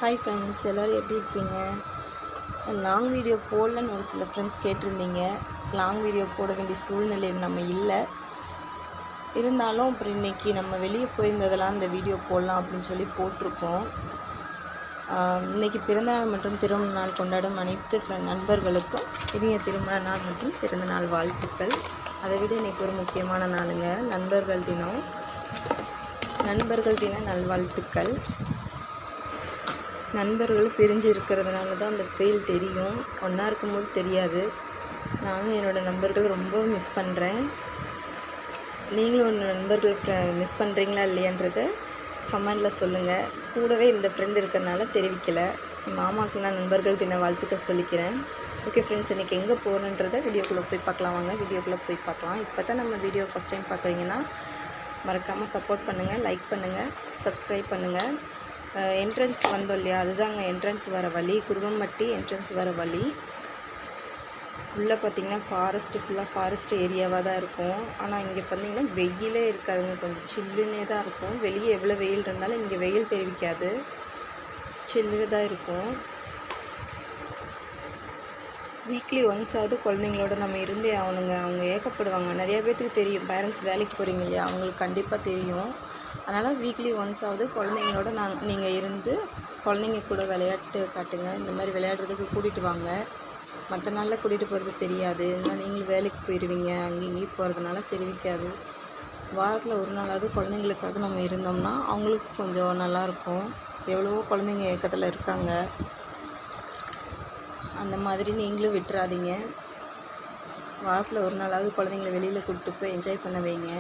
Hi friends, எல்லோரும் எப்படி இருக்கீங்க? லாங் வீடியோ போடலன்னு ஒரு சில ஃப்ரெண்ட்ஸ் கேட்டிருந்தீங்க. லாங் வீடியோ போட வேண்டிய சூழ்நிலையில் நம்ம இல்லை. இருந்தாலும் அப்புறம் இன்றைக்கி நம்ம வெளியே போயிருந்ததெல்லாம் இந்த வீடியோ போடலாம் அப்படின்னு சொல்லி போட்டிருக்கோம். இன்றைக்கி பிறந்தநாள் மற்றும் திருமண நாள் கொண்டாடும் அனைத்து நண்பர்களுக்கும் இனிய திருமண நாள் மற்றும் பிறந்தநாள் வாழ்த்துக்கள். அதை விட இன்றைக்கி ஒரு முக்கியமான நாளுங்க, நண்பர்கள் தினம். நண்பர்கள் தின நல்வாழ்த்துக்கள். நண்பர்கள் பிரிஞ்சு இருக்கிறதுனால தான் அந்த ஃபீல் தெரியும், ஒன்றா இருக்கும்போது தெரியாது. நானும் என்னோடய நண்பர்கள் ரொம்ப மிஸ் பண்ணுறேன். நீங்களும் உங்கள் நண்பர்கள் மிஸ் பண்ணுறீங்களா இல்லையான்றதை கமெண்டில் சொல்லுங்கள். கூடவே இந்த ஃப்ரெண்ட் இருக்கிறனால தெரிவிக்கலை. மாமாவுக்கு நான் நண்பர்கள் தின வாழ்த்துக்கள் சொல்லிக்கிறேன். ஓகே ஃப்ரெண்ட்ஸ், இன்றைக்கி எங்கே போகிறேன்றதை வீடியோக்குள்ளே போய் பார்க்கலாம். வாங்க வீடியோக்குள்ளே போய் பார்க்கலாம். இப்போ தான் நம்ம வீடியோ ஃபஸ்ட் டைம் பார்க்குறீங்கன்னா மறக்காமல் சப்போர்ட் பண்ணுங்கள், லைக் பண்ணுங்கள், சப்ஸ்கிரைப் பண்ணுங்கள். என்ட்ரன்ஸ் வந்தோம் இல்லையா, அதுதாங்க என்ட்ரன்ஸ் வர வழி. குருவம்பட்டி என்ட்ரன்ஸ் வர வழி. உள்ளே பார்த்திங்கன்னா ஃபுல்லாக ஃபாரஸ்ட் ஏரியாவாக தான் இருக்கும். ஆனால் இங்கே பார்த்திங்கன்னா வெயிலே இருக்காதுங்க, கொஞ்சம் சில்லுன்னே தான் இருக்கும். வெளியே எவ்வளோ வெயில் இருந்தாலும் இங்கே வெயில் தெரிவிக்காது, சில்லுன்னு தான் இருக்கும். வீக்லி ஒன்ஸாவது குழந்தைங்களோட நம்ம இருந்தே ஆகணுங்க. அவங்க ஏக்கப்படுவாங்க. நிறையா பேர்த்துக்கு தெரியும், பேரண்ட்ஸ் வேலைக்கு போகிறீங்க இல்லையா, அவங்களுக்கு கண்டிப்பாக தெரியும். அதனால் வீக்லி ஒன்ஸாவது குழந்தைங்களோட நீங்கள் இருந்து குழந்தைங்க கூட விளையாட்டு காட்டுங்க. இந்த மாதிரி விளையாடுறதுக்கு கூட்டிகிட்டு வாங்க. மற்ற நாளில் கூட்டிகிட்டு போகிறது தெரியாது, ஏன்னா நீங்களும் வேலைக்கு போயிடுவீங்க, அங்கேயும் இங்கேயும் போகிறதுனால தெரிவிக்காது. வாரத்தில் ஒரு நாளாவது குழந்தைங்களுக்காக நம்ம இருந்தோம்னா அவங்களுக்கு கொஞ்சம் நல்லாயிருக்கும். எவ்வளவோ குழந்தைங்க ஏக்கத்தில் இருக்காங்க. அந்த மாதிரி நீங்களும் விட்டுறாதீங்க. வாரத்தில் ஒரு நாளாவது குழந்தைங்கள வெளியில் கூப்பிட்டு போய் என்ஜாய் பண்ண வைங்க.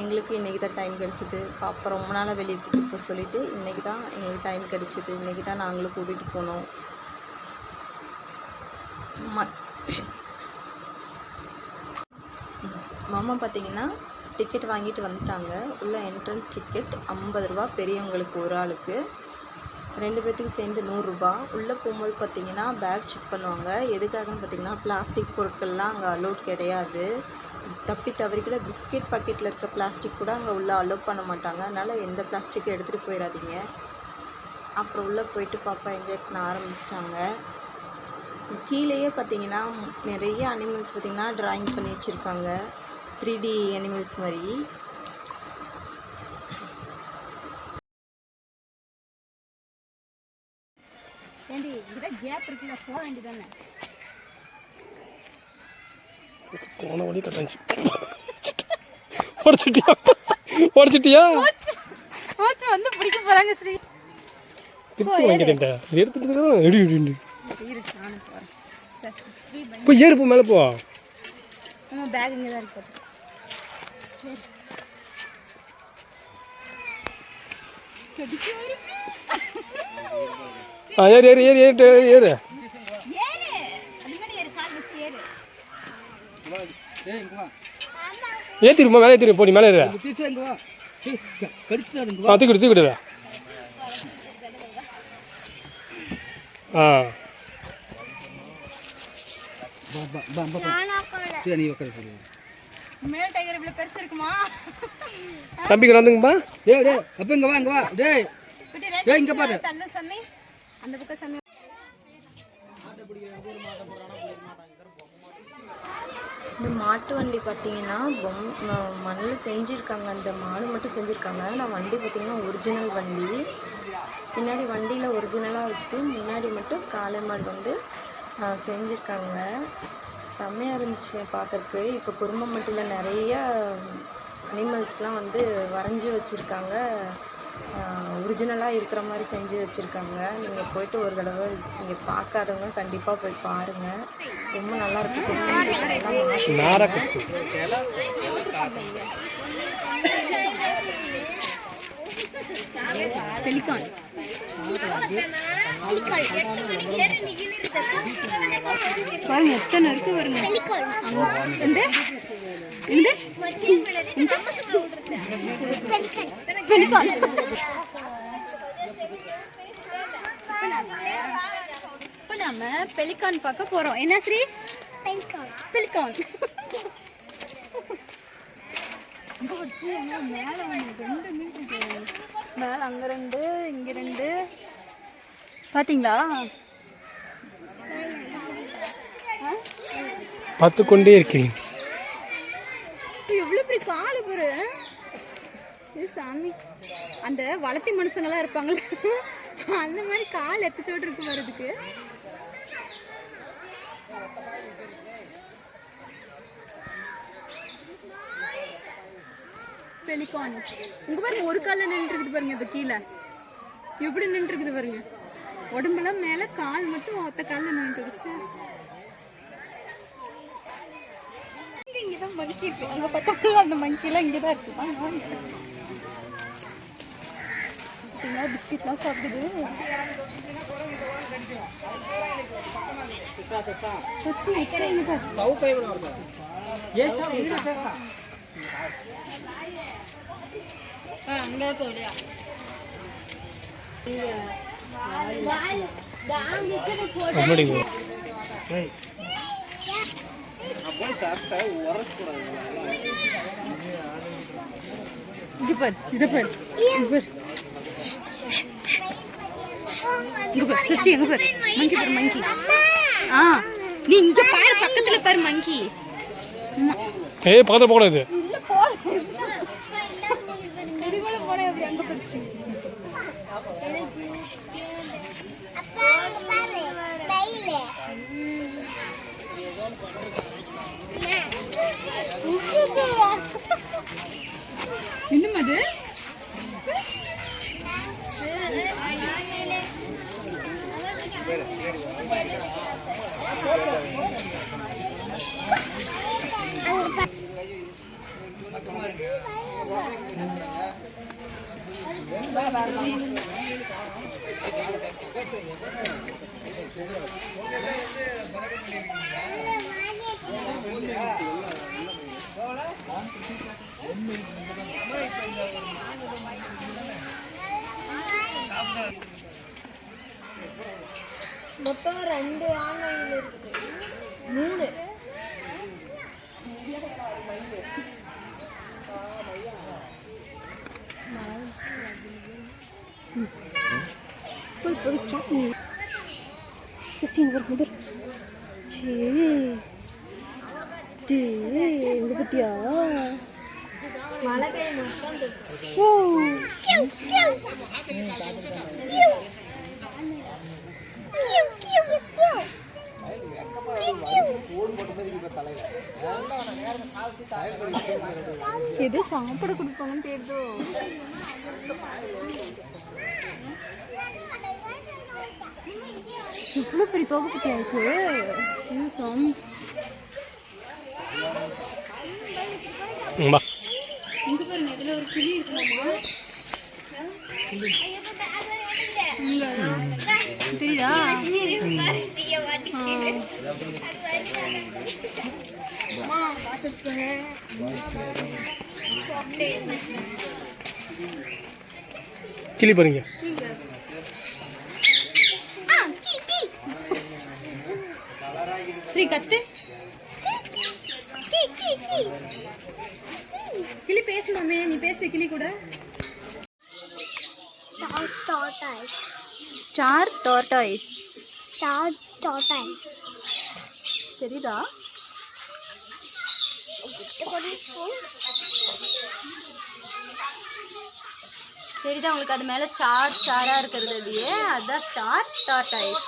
எங்களுக்கு இன்றைக்கி தான் டைம் கிடச்சிது. பாப்பா ரொம்ப நாளாக வெளியே கூட்டிகிட்டு போக சொல்லிவிட்டு இன்றைக்கி தான் எங்களுக்கு டைம் கிடச்சிது. இன்றைக்கி தான் நாங்களும் கூட்டிகிட்டு போனோம். மாமா பார்த்திங்கன்னா டிக்கெட் வாங்கிட்டு வந்துட்டாங்க. உள்ள என்ட்ரன்ஸ் டிக்கெட் 50 ரூபா, பெரியவங்களுக்கு ஒரு ஆளுக்கு, 2 பேர்த்துக்கு சேர்ந்து 100 ரூபா. உள்ளே போகும்போது பார்த்திங்கன்னா பேக் செக் பண்ணுவாங்க. எதுக்காகன்னு பார்த்திங்கன்னா பிளாஸ்டிக் பொருட்கள்லாம் அங்கே அலோட் கிடையாது. தப்பி தவறி கூட பிஸ்கெட் பாக்கெட்டில் இருக்க பிளாஸ்டிக் கூட அங்கே உள்ளே அலோவ் பண்ண மாட்டாங்க. அதனால் எந்த பிளாஸ்டிக்கை எடுத்துகிட்டு போயிடாதீங்க. அப்புறம் உள்ளே போயிட்டு பாப்பா என்ஜாய் பண்ண ஆரம்பிச்சிட்டாங்க. கீழேயே பார்த்திங்கன்னா நிறைய அனிமல்ஸ் பார்த்திங்கன்னா ட்ராயிங் பண்ணி வச்சுருக்காங்க, 3D அனிமல்ஸ் மாதிரி. போன வழி கட்டாச்சு. உடச்சிட்டியா வந்து பிடிக்க போறாங்க. ஸ்ரீ திட்டு வாங்கிட்டேன்டா, எடுத்துட்டு எடி எடி போய் ஏறு, போ மேலே போ. பேக் இங்கே தான் இருக்கு. ஏறு ஏறு ஏறு ஏறு ஏறு ஏற்றிருமா, மேலே ஏற்றிரு, போடி மேலே ஏறு. தூக்கிடு தூக்கிடு. தம்பிக்கு வந்துங்கப்பா. அப்போ இங்கே வா, இங்கே வா. டேய் இங்கே பாரு. அந்த பக்கம் சாமி. இந்த மாட்டு வண்டி பார்த்திங்கன்னா மண்ணில் செஞ்சுருக்காங்க. அந்த மாடு மட்டும் செஞ்சுருக்காங்க. ஆனால் வண்டி பார்த்திங்கன்னா ஒரிஜினல் வண்டி. பின்னாடி வண்டியில் ஒரிஜினலாக வச்சுட்டு முன்னாடி மட்டும் காளை மாடு வந்து செஞ்சுருக்காங்க. செம்மையாக இருந்துச்சு பார்க்குறதுக்கு. இப்போ குரும்பம்பட்டியில் நிறைய அனிமல்ஸ்லாம் வந்து வரைஞ்சி வச்சுருக்காங்க, ஒரிஜினலாக இருக்கிற மாதிரி செஞ்சு வச்சுருக்காங்க. நீங்கள் போய்ட்டு ஒரு தடவை இங்கே பார்க்காதவங்க கண்டிப்பாக போய் பாருங்கள், ரொம்ப நல்லாயிருக்கும். பெலிகான் பாருங்க, எத்தனை இருக்கு பாருங்க. பெலிகான் நம்ம பெலிகான் பார்க்க போறோம். என்ன ஸ்ரீ? பெலிகான். மேல 2 மீட்டர் மேலே அங்கே 2 இங்கே 2 பார்த்தீங்களா? பார்த்து கொண்டே இருக்கிறேன். எவ்வளோ பெரிய காலு பாரு. இது சாமி, அந்த வளர்த்தி மனுஷங்களாம் இருப்பாங்கல்ல அந்த மாதிரி கால் எத்தச்சோடு இருக்கு வர்றதுக்கு. பெலிகான் உங்க பாருங்க, ஒரு கால நின்று இருக்குது பாருங்க. இது கீழே எப்படி நின்று இருக்குது பாருங்க. உடம்பெல்லாம் மேல, கால் மட்டும் ஒத்த காலில் நின்றுடுச்சு. இங்கதான் மங்கி இருக்கு. அங்க பார்த்தாலும் அந்த மங்கிலாம் இங்கதான் இருக்கு. பிஸ்கெட்லாம் சாப்பிடுது. அங்கே போடியா இங்க பாரு, இத பாரு, இங்க பாரு, இங்க பாரு சிஸ்டி, எங்க பாரு மங்கி பாரு, மங்கி. நீ இங்க பாரு, பக்கத்துல பாரு மங்கி. ஏய் பக்கத்துல போகக்கூடாது. இல்ல போற கரிகோல போற. அப்படி அங்க பாரு இன்னும் அது மொத்தம் 2 ஆன்லைன்ல இருக்கு. 3 போய் ஸ்டார்ட் பண்ணி சிஸ்டிங் ஒரு முதல் எங்க பத்தியா மழை பெய்யும். எது சாப்பிட கொடுப்பாங்கன்னு தெரியுதோ. இவ்வளோ பெரிய தோப்பு குட்டியா இருக்கு. இங்க பாருங்க, இதுல ஒரு கிளி இருக்குமாமா. தெரியுதா? கிளி பாருங்க. ஸ்ரீ கத்து. கிளி பேசலாமே, நீ பேசு கிளி கூட. Star tortoise. ஸ்டார் டார்டாய்ஸ் தெரியுதா? தெரியுதா உங்களுக்கு? அது மேல ஸ்டார் ஸ்டாரா இருக்கிறது அப்படியே, அதுதான் ஸ்டார் டார்டாய்ஸ்.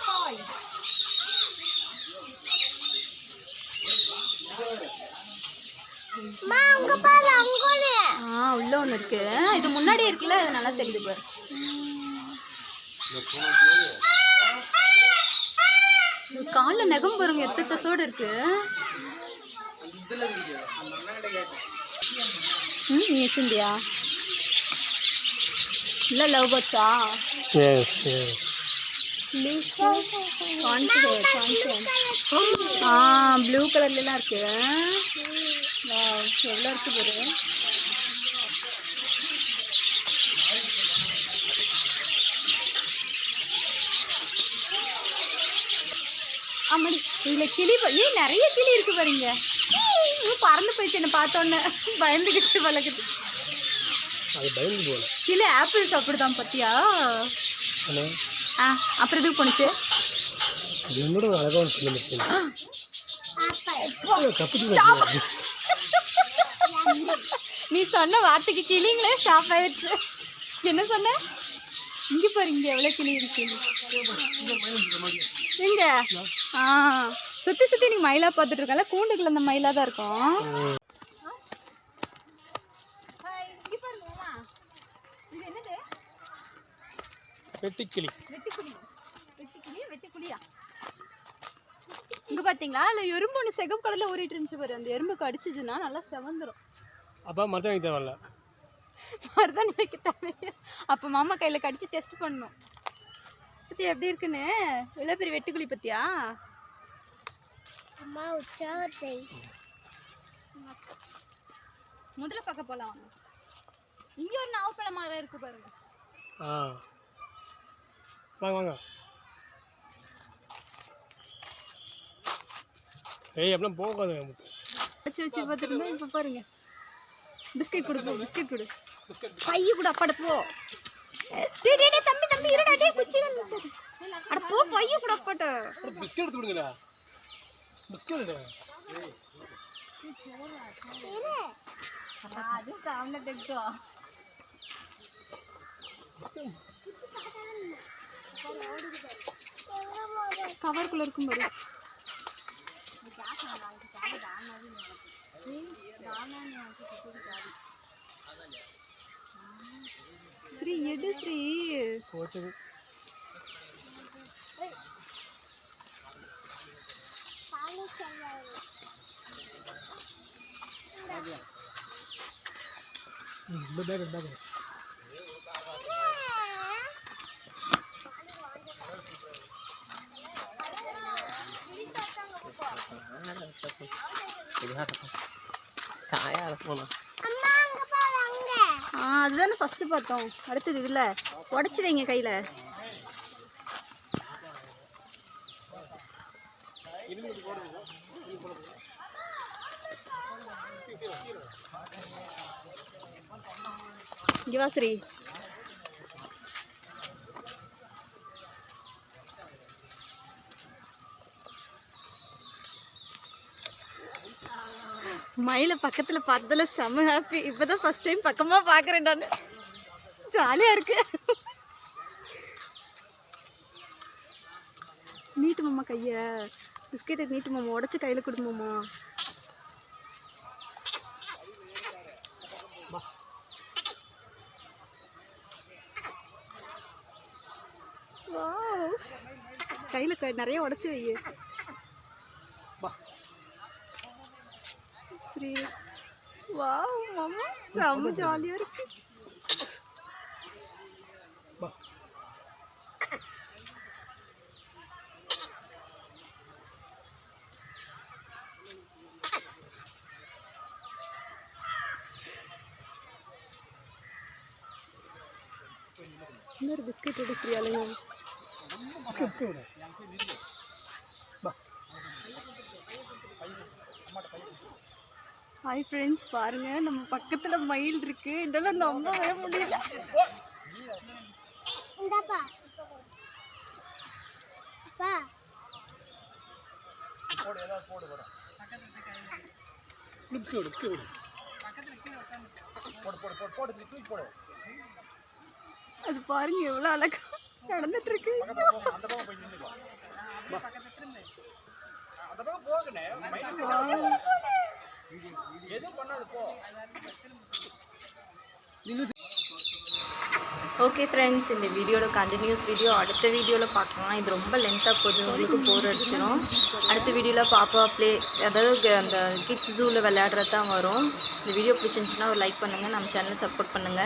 உள்ள ஒண்ணு இருக்கு. இது முன்னாடி இருக்குல்ல, அது நல்லா தெரியுது பாரு. கால்ல நகம் பாருங்க, எத்த சோடு இருக்கு. நீ வச்சிருந்தியா? இல்ல லவ் பர்ட்ஸா? ப்ளூ கலர்லாம் இருக்கு. எவ்வளோ இருக்கு பாரு. ஆமாடி, இதில் கிளி நிறைய கிளி இருக்கு பாருங்க. பறந்து போயிடுச்சு, என்னை பார்த்தோன்னே பயந்துக்கிச்சு. வளர்க்குது அது பயந்து போகல. கிளி ஆப்பிள் சாப்பிடுதான் பத்தியா? ஆனால் அப்புறம் எதுக்கு போணுச்சு? அது என்னோட ஒரு அழகான சின்ன மிஷின். நீ சொன்ன வார்த்தைக்கு கிளிங்களே ஸ்டாப் ஆயிடுச்சு. என்ன சொன்ன? இங்க பாரு, இங்க எவ்வளவு கிளி இருக்கு. எங்க? சுத்தி சுத்தி நீ மயிலா பார்த்துட்டு இருக்கல, கூண்டுக்குள்ள அந்த மயிலா தான் இருக்கும். இது என்னது? வெட்டுக்கிளி. வெட்டுக்கிளியா? இங்க பாத்தீங்களா, இல்ல எறும்பு ஒன்று சிகப்பு கலர்ல ஊறிட்டு இருந்துச்சு பாரு. அந்த எறும்பு கடிச்சிச்சுன்னா நல்லா செவந்துரும். அப்போ மருதாணி தேவையில்ல. மருதாணி வைக்க தேவையா? அப்போ மாமா கையில கடிச்சு டெஸ்ட் பண்ணணும். பத்தி எப்படி இருக்குன்னு. இவ்வளோ பெரிய வெட்டுக்கிளி பத்தியா? அம்மா உச்சாவத்தை முதல்ல பார்க்க போலாம். இங்க ஒரு நாவப்பழ மரம் இருக்கு பாருங்க. வாங்க வாங்க. ஏய் அப்படிலாம் போகாது. வச்சு வச்சு பார்த்துட்டு இப்போ பாருங்க. பிஸ்கெட் கொடு, பிஸ்கெட் கொடு. பைய கூட அப்பாட போ. டேய் டேய் தம்பி தம்பி இருடா, டேய் குச்சி வந்து. அட போ, பைய கூட அப்பாட. பிஸ்கெட் எடுத்து கொடுங்கடா. பிஸ்கெட் எடு. அது சாமன தெக்கோ. கவர்க்குள்ள இருக்கும் பாரு. ஸ்ரீ எடு ஸ்ரீ. போச்சு. அதுதானே ஃபர்ஸ்ட் பார்த்தோம். அடுத்தது இதுல உடச்சி வைங்க கையில. இங்க வா ஸ்ரீ. மயில பக்கத்துல பார்த்ததுல செம்ம ஹாப்பி. இப்பதான் ஃபர்ஸ்ட் டைம் பக்கமா பாக்குறேன் நான். ஜாலியா இருக்கு. நீட்டு மாமா கைய. பிஸ்கெட்டை நீட்டு மாமா, உடச்சு கையில கொடு மாமா. கையில நிறைய உடச்சு வை. வாவ் மாமா, செம்ம ஜாலியா இருக்கு. இன்னொரு பிஸ்கெட் எடு ஸ்ரீ. அலையா ஹாய் ஃப்ரெண்ட்ஸ், பாருங்க நம்ம பக்கத்துல மயில் இருக்கு. இதெல்லாம் நம்ப வர முடியல. இந்தப்பா பா அது பாருங்க எவ்வளவு அழகா நடந்துட்டு இருக்கு. ஓகே ஃப்ரெண்ட்ஸ், இந்த வீடியோட கண்டினியூஸ் வீடியோ அடுத்த வீடியோவில் பார்க்கலாம். இது ரொம்ப லென்த்தாக போகுது, உங்களுக்கு போர் அடிச்சிடும். அடுத்த வீடியோவில் பாப்பா ப்ளே, அதாவது அந்த கிட்ஸ் ஜூவில் விளையாடுறது தான் வரும். இந்த வீடியோ பிடிச்சிருந்துச்சுன்னா ஒரு லைக் பண்ணுங்கள், நம்ம சேனலை சப்போர்ட் பண்ணுங்கள்.